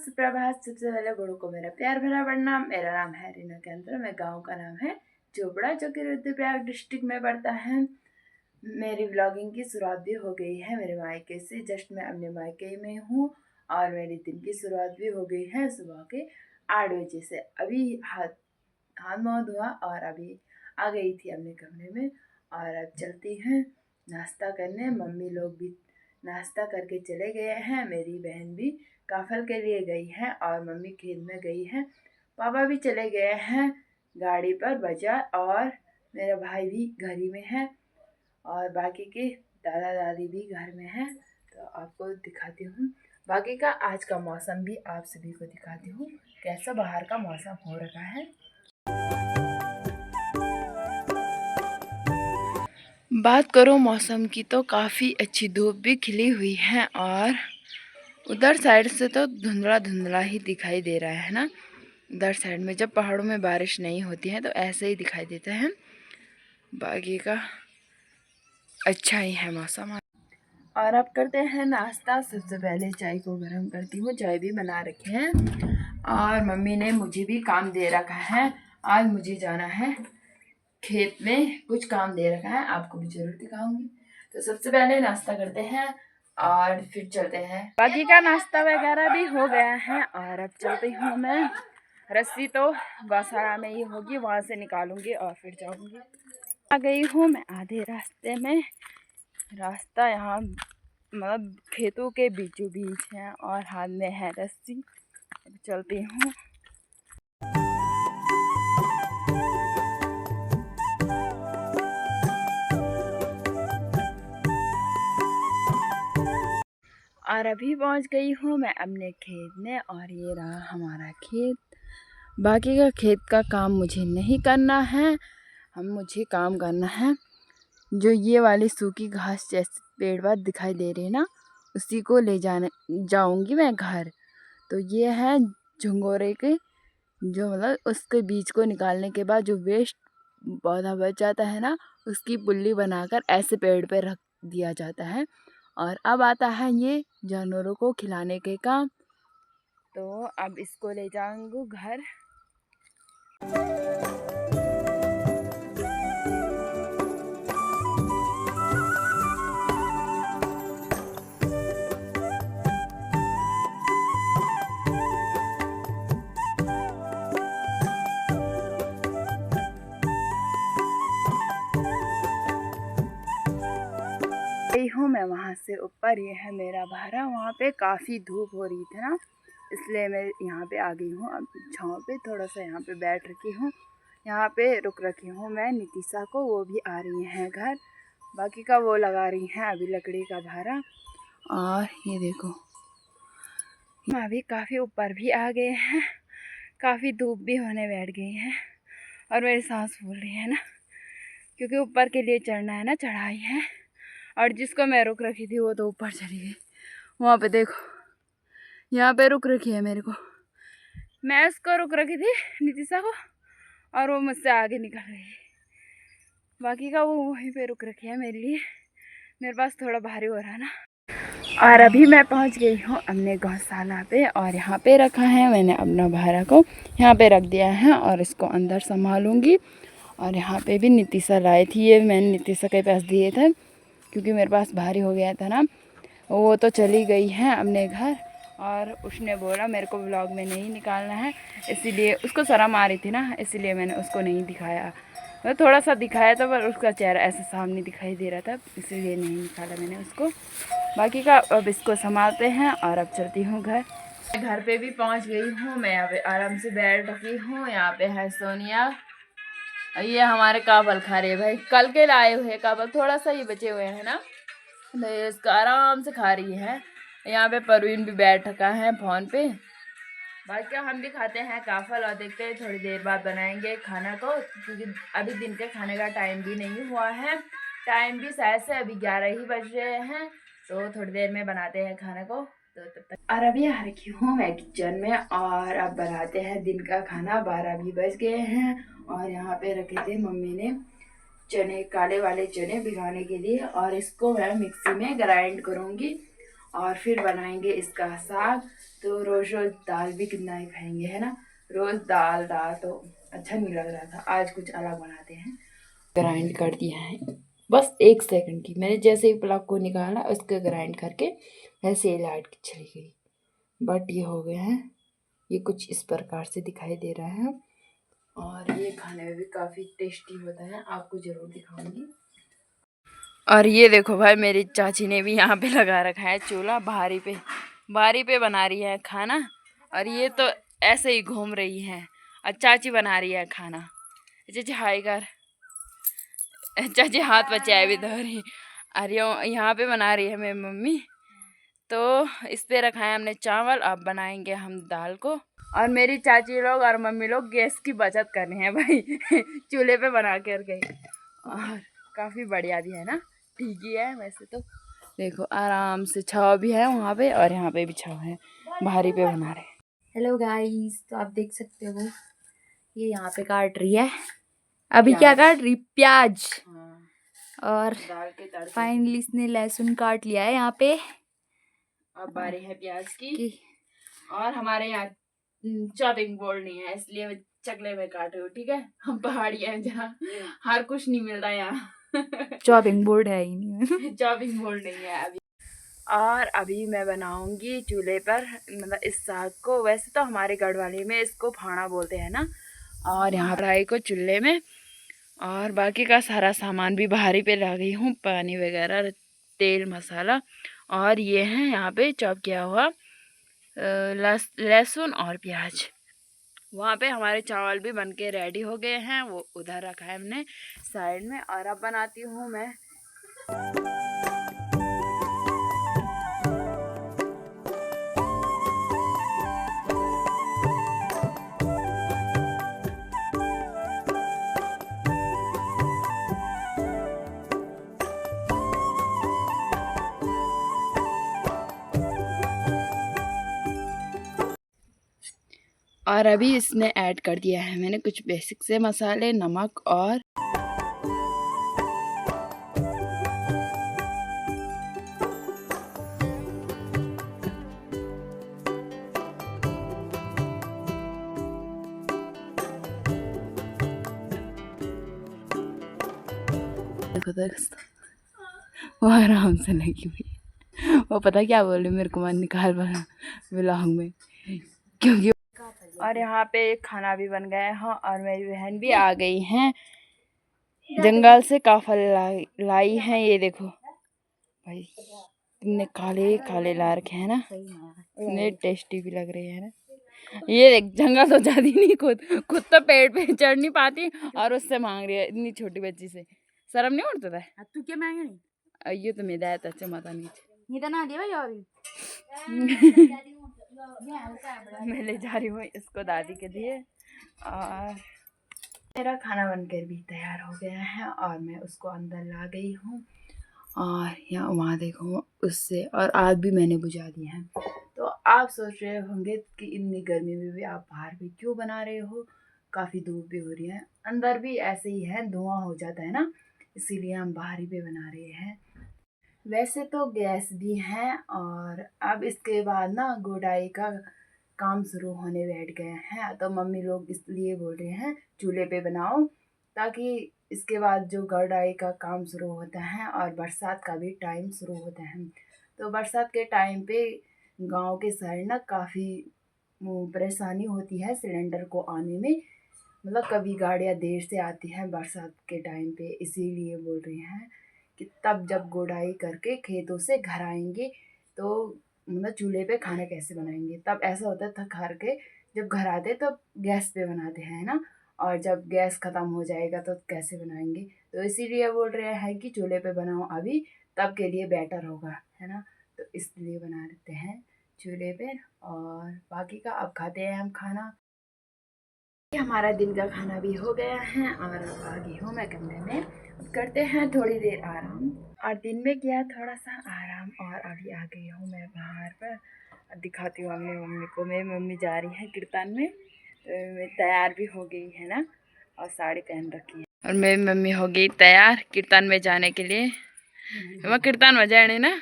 सुप्रभात। सबसे पहले बड़ों को मेरा प्यार भरा प्रणाम। मेरा नाम है रीना केंद्र। मैं गांव का नाम है चोपड़ा, जो कि रुद्रप्रयाग डिस्ट्रिक्ट में पड़ता है। मेरी व्लॉगिंग की शुरुआत भी हो गई है मेरे मायके से। जस्ट मैं अपने मायके में हूँ और मेरी दिन की शुरुआत भी हो गई है सुबह के 8 बजे से। अभी हाथ मुँह धोआ और अभी आ गई थी अपने कमरे में और अब चलती हैं नाश्ता करने। मम्मी लोग भी नाश्ता करके चले गए हैं। मेरी बहन भी काफल के लिए गई है और मम्मी खेत में गई है। पापा भी चले गए हैं गाड़ी पर बाजार और मेरा भाई भी घर ही में है और बाकी के दादा दादी भी घर में हैं। तो आपको दिखाती हूँ बाकी का आज का मौसम भी आप सभी को दिखाती हूँ कैसा बाहर का मौसम हो रखा है। बात करो मौसम की तो काफ़ी अच्छी धूप भी खिली हुई है और उधर साइड से तो धुंधला धुंधला ही दिखाई दे रहा है ना। उधर साइड में जब पहाड़ों में बारिश नहीं होती है तो ऐसे ही दिखाई देता है। बाकी का अच्छा ही है मौसम। और अब करते हैं नाश्ता। सबसे पहले चाय को गर्म करती हूँ। चाय भी बना रखे हैं और मम्मी ने मुझे भी काम दे रखा है। आज मुझे जाना है खेत में, कुछ काम दे रखा है, आपको भी जरूर दिखाऊंगी। तो सबसे पहले नाश्ता करते हैं और फिर चलते हैं। बाकी का नाश्ता वगैरह भी हो गया है और अब चलती हूँ मैं। रस्सी तो गौशाला में ही होगी, वहाँ से निकालूंगी और फिर जाऊंगी। आ गई हूँ मैं आधे रास्ते में। रास्ता यहाँ मतलब खेतों के बीचों बीच है और हाथ में है रस्सी। अब चलती हूँ। और अभी पहुंच गई हूँ मैं अपने खेत में और ये रहा हमारा खेत। बाकी का खेत का काम मुझे नहीं करना है, मुझे काम करना है जो ये वाली सूखी घास जैसे पेड़ बाद दिखाई दे रही है ना, उसी को ले जाऊंगी मैं घर। तो ये है झंगोरे के, जो मतलब उसके बीज को निकालने के बाद जो वेस्ट पौधा बच जाता है ना, उसकी पुल्ली बनाकर ऐसे पेड़ पे रख दिया जाता है। और अब आता है ये जानवरों को खिलाने के काम। तो अब इसको ले जाऊंगी घर। गई हूँ मैं वहाँ से ऊपर। ये है मेरा भारा। वहाँ पे काफ़ी धूप हो रही थी ना, इसलिए मैं यहाँ पे आ गई हूँ। अब छाँव पे थोड़ा सा यहाँ पे बैठ रखी हूँ, यहाँ पे रुक रखी हूँ मैं नीतिशा को। वो भी आ रही हैं घर। बाकी का वो लगा रही हैं अभी लकड़ी का भारा। और ये देखो अभी काफ़ी ऊपर भी आ गए हैं, काफ़ी धूप भी होने बैठ गई है और मेरी सांस फूल रही है ना, क्योंकि ऊपर के लिए चढ़ना है ना, चढ़ाई है। और जिसको मैं रुक रखी थी वो तो ऊपर चली गई। वहाँ पे देखो, यहाँ पे रुक रखी है मेरे को। मैं उसको रुक रखी थी नीतिशा को और वो मुझसे आगे निकल गई। बाकी का वो वहीं पे रुक रखी है मेरे लिए। मेरे पास थोड़ा भारी हो रहा है ना। और अभी मैं पहुँच गई हूँ अपने गौशाला पे और यहाँ पे रखा है मैंने अपना भारा को, यहाँ पे रख दिया है और इसको अंदर संभालूंगी। और यहाँ पे भी नीतिशा लाई थी, ये मैंने नीतिशा के पास दिए थे क्योंकि मेरे पास भारी हो गया था ना। वो तो चली गई है अपने घर और उसने बोला मेरे को व्लॉग में नहीं निकालना है, इसीलिए उसको शर्म आ रही थी ना, इसीलिए मैंने उसको नहीं दिखाया। मैं थोड़ा सा दिखाया था पर उसका चेहरा ऐसे सामने दिखाई दे रहा था, इसीलिए नहीं निकाला मैंने उसको। बाकी का अब इसको संभालते हैं और अब चलती हूँ घर। घर पे भी पहुँच गई हूँ मैं। यहाँ पे आराम से बैठ रखी हूँ। यहाँ पे है सोनिया, ये हमारे काबल खा रहे हैं भाई, कल के लाए हुए काबल, थोड़ा सा ही बचे हुए हैं ना, तो इसका आराम से खा रही है। यहाँ पे परवीन भी बैठ रखा है फोन पे। बाकी हम भी खाते हैं काफल और देखते हैं थोड़ी देर बाद बनाएंगे खाना को, क्योंकि अभी दिन के खाने का टाइम भी नहीं हुआ है। टाइम भी शायद से अभी 11 ही बज रहे हैं, तो थोड़ी देर में बनाते हैं खाने को। तो तब तक और अभी आ रखी हूँ मैं किचन में और अब बनाते हैं दिन का खाना। 12 भी बज गए हैं और यहाँ पे रखे थे मम्मी ने चने, काले वाले चने भिगाने के लिए, और इसको मैं मिक्सी में ग्राइंड करूँगी और फिर बनाएंगे इसका साग। तो रोज रोज दाल भी कितना ही खाएंगे, है ना। रोज दाल दाल तो अच्छा नहीं लग रहा था, आज कुछ अलग बनाते हैं। ग्राइंड कर दिया है बस 1 सेकंड की, मैंने जैसे ही प्लग को निकाला उसको ग्राइंड करके ऐसे ही लाइट की चली गई। बट ये हो गया है, ये कुछ इस प्रकार से दिखाई दे रहा है। और ये खाने में भी काफ़ी टेस्टी होता है, आपको ज़रूर दिखाऊंगी। और ये देखो भाई, मेरी चाची ने भी यहाँ पे लगा रखा है चूल्हा, बारी पे बना रही है खाना। और ये तो ऐसे ही घूम रही है और चाची बना रही है खाना। चाची हाय कर, चाची हाथ बचाए भी धो रही। और यहाँ पे बना रही है मेरी मम्मी। तो इस पे रखा है हमने चावल, अब बनाएंगे हम दाल को। और मेरी चाची लोग और मम्मी लोग गैस की बचत कर रहे हैं भाई चूल्हे पे बना कर गई। और काफ़ी बढ़िया भी है ना, ठीक ही है वैसे तो। देखो आराम से छाव भी है वहाँ पे और यहाँ पे भी छाव है, भारी पे बना रहे। हेलो गाइस, तो आप देख सकते हो ये यहाँ पे काट रही है अभी। क्या काट रही? प्याज। और फाइनली इसने लहसुन काट लिया है यहाँ पे। अब बारी है प्याज की। और हमारे यहाँ चॉपिंग बोर्ड नहीं है, इसलिए मैं चकले में काट रही हूँ, ठीक है। हम पहाड़ी हैं जहाँ हर कुछ नहीं मिलता यहाँ चॉपिंग बोर्ड है ही नहीं चॉपिंग बोर्ड नहीं है अभी। और अभी मैं बनाऊंगी चूल्हे पर, मतलब इस साग को। वैसे तो हमारे गढ़वाली में इसको फाड़ा बोलते हैं ना। और यहाँ फ्राई को चूल्हे में, और बाकी का सारा सामान भी बाहरी पे ला गई हूँ, पानी वगैरह, तेल, मसाला। और ये है यहाँ पे चॉप किया हुआ लहसुन और प्याज। वहाँ पे हमारे चावल भी बनके रेडी हो गए हैं, वो उधर रखा है हमने साइड में। और अब बनाती हूँ मैं। और अभी इसमें ऐड कर दिया है मैंने कुछ बेसिक से मसाले, नमक और वो आराम से लगी हुई। वो पता क्या बोले मेरे को, मन निकाल बना व्लॉग में, क्योंकि। और यहाँ पे खाना भी बन गया है। और मेरी बहन भी आ गई हैं, जंगल से काफल लाई हैं। ये देखो भाई, इतने काले काले ला रखे हैं ना, इतने टेस्टी भी लग रहे हैं ना। ये देख, जंगल तो जाती नहीं, खुद तो पेड़ पे चढ़ नहीं पाती और उससे मांग रही है इतनी छोटी बच्ची से। शर्म नहीं उठता है? तू क्या मांगे नहीं? ये तो मेरा है, अच्छा माता नीचे ये तो ना दे भाई। और मैं ले जा रही हूँ इसको दादी के लिए। और मेरा खाना बनकर भी तैयार हो गया है और मैं उसको अंदर ला गई हूँ। और यहाँ वहाँ देखो उससे, और आग भी मैंने बुझा दी है। तो आप सोच रहे होंगे कि इतनी गर्मी में भी आप बाहर भी क्यों बना रहे हो, काफ़ी धूप भी हो रही है, अंदर भी ऐसे ही है, धुआं हो जाता है ना, इसीलिए हम बाहर ही पे बना रहे हैं। वैसे तो गैस भी है। और अब इसके बाद ना गुड़ाई का काम शुरू होने बैठ गए हैं, तो मम्मी लोग इसलिए बोल रहे हैं चूल्हे पे बनाओ, ताकि इसके बाद जो गुड़ाई का काम शुरू होता है और बरसात का भी टाइम शुरू होता है। तो बरसात के टाइम पे गांव के साइड ना काफ़ी परेशानी होती है सिलेंडर को आने में, मतलब कभी गाड़ियाँ देर से आती हैं बरसात के टाइम पे, इसीलिए बोल रहे हैं कि तब जब गुड़ाई करके खेतों से घर आएंगे तो मतलब चूल्हे पे खाना कैसे बनाएंगे। तब ऐसा होता है थक हार के जब घर आते तब गैस पे बनाते हैं ना, और जब गैस ख़त्म हो जाएगा तो कैसे बनाएंगे। तो इसीलिए बोल रहे हैं कि चूल्हे पे बनाओ अभी, तब के लिए बेटर होगा, है ना। तो इसलिए बना देते हैं चूल्हे पे। और बाकी का अब खाते हैं हम खाना। हमारा दिन का खाना भी हो गया है और अब आ गई हूँ मैं कमरे में, करते हैं थोड़ी देर आराम। और दिन में किया थोड़ा सा आराम और अभी आ गई हूँ मैं बाहर पर। दिखाती हूँ अपनी मम्मी को। मेरी मम्मी जा रही है कीर्तन में, तो तैयार भी हो गई है ना, और साड़ी पहन रखी है। और मेरी मम्मी हो गई तैयार कीर्तन में जाने के लिए। वह कीर्तन में जाने ना,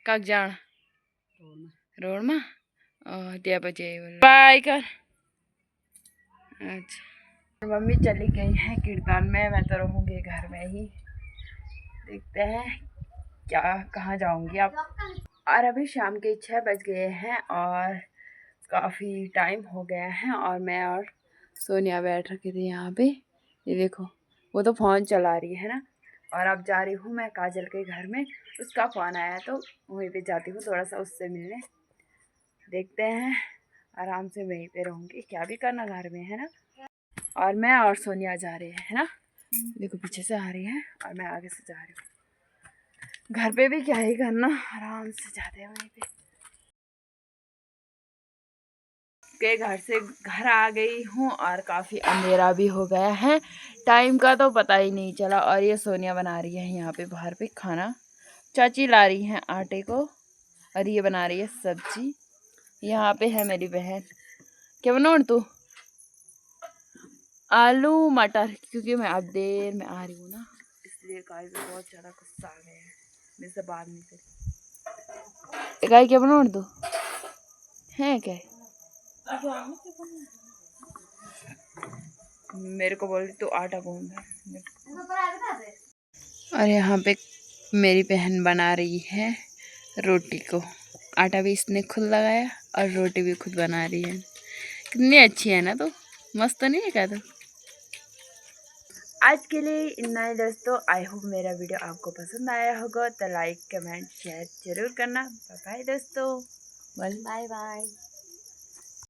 कब जाना? रोड में दिया बजे बाय कर। अच्छा मम्मी चली गई है कीर्तन में, मैं तो रहूँगी घर में ही। देखते हैं क्या कहाँ जाऊँगी अब। और अभी शाम के 6 बज गए हैं और काफ़ी टाइम हो गया है और मैं और सोनिया बैठ रखी थी यहाँ पे। ये देखो वो तो फ़ोन चला रही है ना। और अब जा रही हूँ मैं काजल के घर में, उसका फ़ोन आया तो वहीं पे जाती हूँ थोड़ा सा उससे मिलने। देखते हैं आराम से वहीं पे रहूँगी, क्या भी करना घर में है ना। और मैं और सोनिया जा रहे हैं ना, देखो पीछे से आ रही है और मैं आगे से जा रही हूँ। घर पे भी क्या ही करना, आराम से जाते हैं वहीं पे। के घर से घर आ गई हूँ और काफ़ी अंधेरा भी हो गया है, टाइम का तो पता ही नहीं चला। और ये सोनिया बना रही है यहाँ पे बाहर पे खाना, चाची ला रही हैं आटे को और ये बना रही है सब्जी। यहाँ पे है मेरी बहन, क्या बनाऊँ तू? आलू मटर, क्योंकि मैं अब देर में आ रही हूँ ना इसलिए गाय भी बहुत ज़्यादा गुस्सा आ गया है मेरे से बात नहीं करी। गाय क्या बनाऊँ तू है क्या? मेरे को बोल रही तू आटा गूंद। और यहाँ पे मेरी बहन बना रही है रोटी को, आटा भी इसने खुद लगाया और रोटी भी खुद बना रही है। कितनी अच्छी है ना, तो मस्त तो नहीं है क्या? तो आज के लिए इतना ही दोस्तों। आई होप मेरा वीडियो आपको पसंद आया होगा, तो लाइक कमेंट शेयर जरूर करना। बाय बाय दोस्तों, बाय बाय।